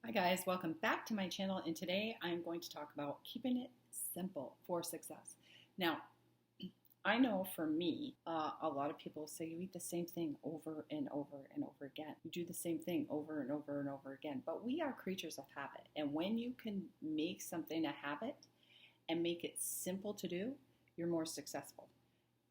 Hi guys, welcome back to my channel, and today I'm going to talk about keeping it simple for success. Now, I know for me, a lot of people say you eat the same thing over and over and over again. You do the same thing over and over and over again, but we are creatures of habit, and when you can make something a habit and make it simple to do, you're more successful.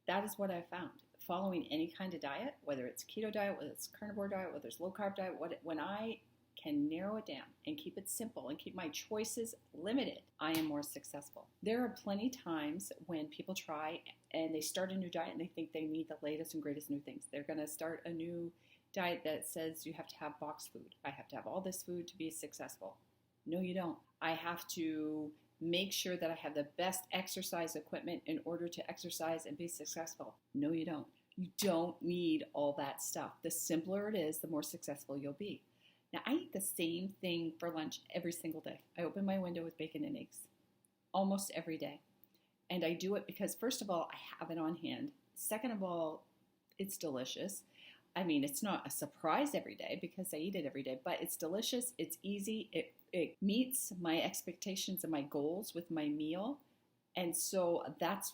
That is what I've found. Following any kind of diet, whether it's keto diet, whether it's carnivore diet, whether it's low carb diet, when I can narrow it down and keep it simple and keep my choices limited, I am more successful. There are plenty times when people try and they start a new diet and they think they need the latest and greatest new things. They're going to start a new diet that says you have to have boxed food. I have to have all this food to be successful. No, you don't. I have to make sure that I have the best exercise equipment in order to exercise and be successful. No, you don't. You don't need all that stuff. The simpler it is, the more successful you'll be. Now, I eat the same thing for lunch every single day. I open my window with bacon and eggs almost every day. And I do it because, first of all, I have it on hand. Second of all, it's delicious. I mean, it's not a surprise every day because I eat it every day, but it's delicious. It's easy. It meets my expectations and my goals with my meal. And so that's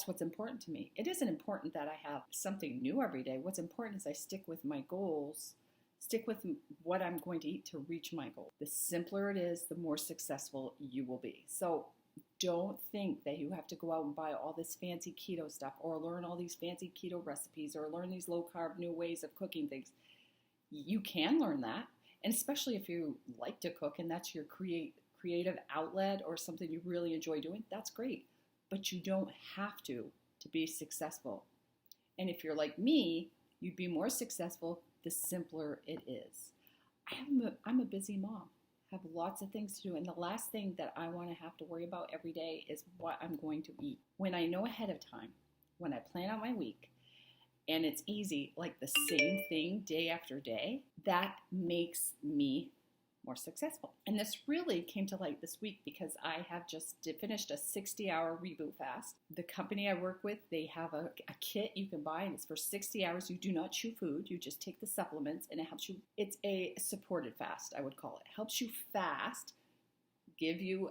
what's important to me. It isn't important that I have something new every day. What's important is I stick with my goals. Stick with what I'm going to eat to reach my goal. The simpler it is, the more successful you will be. So don't think that you have to go out and buy all this fancy keto stuff or learn all these fancy keto recipes or learn these low carb new ways of cooking things. You can learn that, and especially if you like to cook and that's your creative outlet or something you really enjoy doing, that's great. But you don't have to be successful. And if you're like me, you'd be more successful the simpler it is. I'm a busy mom. I have lots of things to do, and the last thing that I want to have to worry about every day is what I'm going to eat. When I know ahead of time, when I plan out my week, and it's easy, like the same thing day after day, that makes me more successful. And this really came to light this week because I have just finished a 60-hour reboot fast. The company I work with, they have a kit you can buy, and it's for 60 hours. You do not chew food. You just take the supplements, and it helps you. It's a supported fast, I would call it. It helps you fast, give you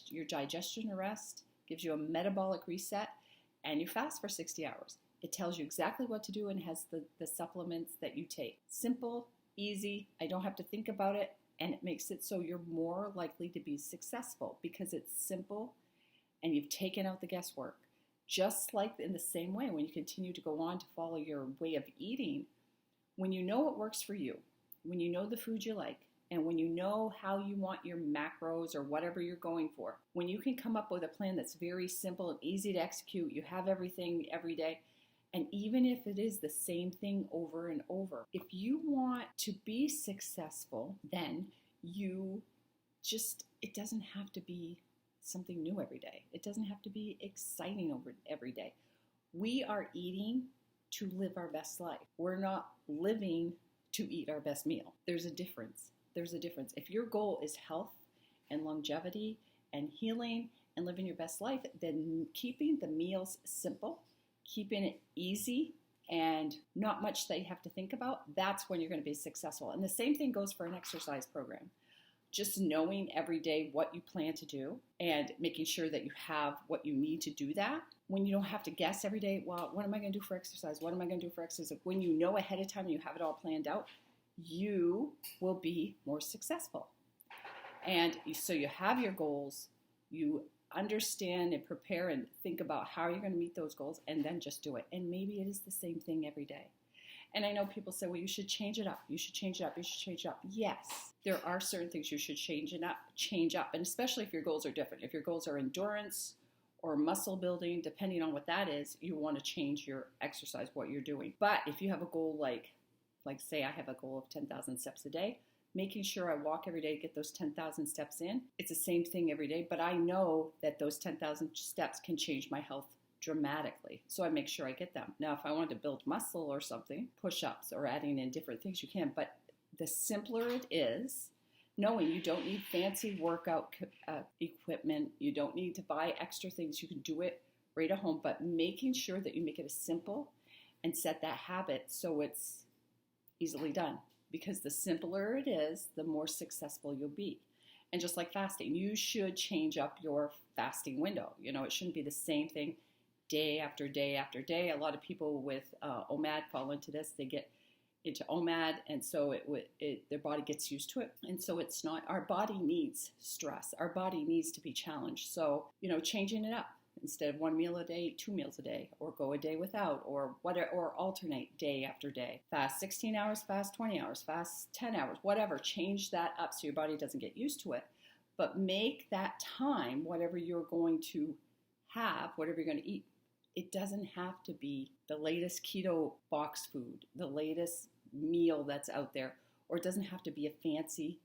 your digestion a rest, gives you a metabolic reset, and you fast for 60 hours. It tells you exactly what to do and has the supplements that you take. Simple, easy. I don't have to think about it. And it makes it so you're more likely to be successful because it's simple and you've taken out the guesswork. Just like in the same way, when you continue to go on to follow your way of eating, when you know what works for you, when you know the food you like, and when you know how you want your macros or whatever you're going for, when you can come up with a plan that's very simple and easy to execute, you have everything every day. And even if it is the same thing over and over, if you want to be successful, then it doesn't have to be something new every day. It doesn't have to be exciting every day. We are eating to live our best life. We're not living to eat our best meal. There's a difference. If your goal is health and longevity and healing and living your best life, then keeping the meals simple, keeping it easy and not much that you have to think about, that's when you're going to be successful. And the same thing goes for an exercise program. Just knowing every day what you plan to do and making sure that you have what you need to do that. When you don't have to guess every day, well, what am I going to do for exercise? What am I going to do for exercise? When you know ahead of time and you have it all planned out, you will be more successful. And so you have your goals, you understand and prepare and think about how you're going to meet those goals, and then just do it. And maybe it is the same thing every day. And I know people say, well, you should change it up. Yes, there are certain things you should change up. And especially if your goals are different. If your goals are endurance or muscle building, depending on what that is, you want to change your exercise, what you're doing. But if you have a goal like say I have a goal of 10,000 steps a day, making sure I walk every day to get those 10,000 steps in. It's the same thing every day, but I know that those 10,000 steps can change my health dramatically. So I make sure I get them. Now, if I wanted to build muscle or something, push-ups or adding in different things, you can. But the simpler it is, knowing you don't need fancy workout equipment, you don't need to buy extra things, you can do it right at home, but making sure that you make it as simple and set that habit so it's easily done. because the simpler it is, the more successful you'll be. And just like fasting, you should change up your fasting window. You know, it shouldn't be the same thing day after day after day. A lot of people with OMAD fall into this. They get into OMAD, and so their body gets used to it. And so it's not, our body needs stress. Our body needs to be challenged. So, you know, changing it up. Instead of 1 meal a day, 2 meals a day, or go a day without, or whatever, or alternate day after day. Fast 16 hours, fast 20 hours, fast 10 hours, whatever. Change that up so your body doesn't get used to it. But make that time, whatever you're going to have, whatever you're going to eat, it doesn't have to be the latest keto box food, the latest meal that's out there, or it doesn't have to be a fancy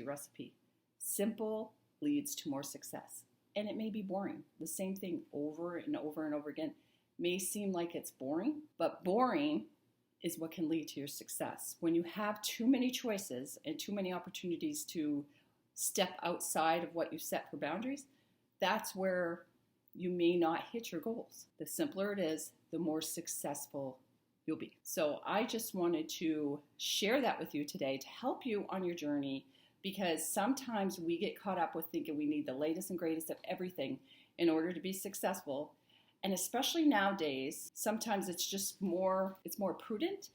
recipe. Simple leads to more success. And it may be boring. The same thing over and over and over again may seem like it's boring, but boring is what can lead to your success. When you have too many choices and too many opportunities to step outside of what you set for boundaries, that's where you may not hit your goals. The simpler it is, the more successful you'll be. So I just wanted to share that with you today to help you on your journey, because sometimes we get caught up with thinking we need the latest and greatest of everything in order to be successful. And especially nowadays, sometimes it's more prudent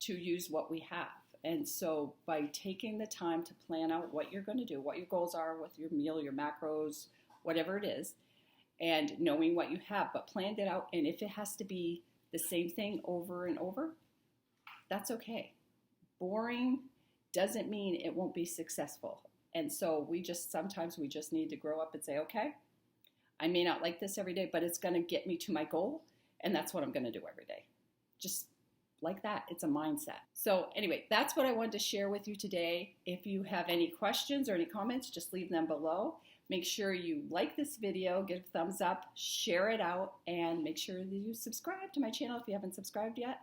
to use what we have. And so by taking the time to plan out what you're going to do, what your goals are with your meal, your macros, whatever it is, and knowing what you have, but planned it out. And if it has to be the same thing over and over, that's okay. Boring doesn't mean it won't be successful. And so sometimes we just need to grow up and say, okay, I may not like this every day, but it's going to get me to my goal. And that's what I'm going to do every day. Just like that. It's a mindset. So anyway, that's what I wanted to share with you today. If you have any questions or any comments, just leave them below. Make sure you like this video, give a thumbs up, share it out, and make sure that you subscribe to my channel if you haven't subscribed yet.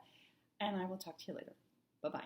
And I will talk to you later. Bye-bye.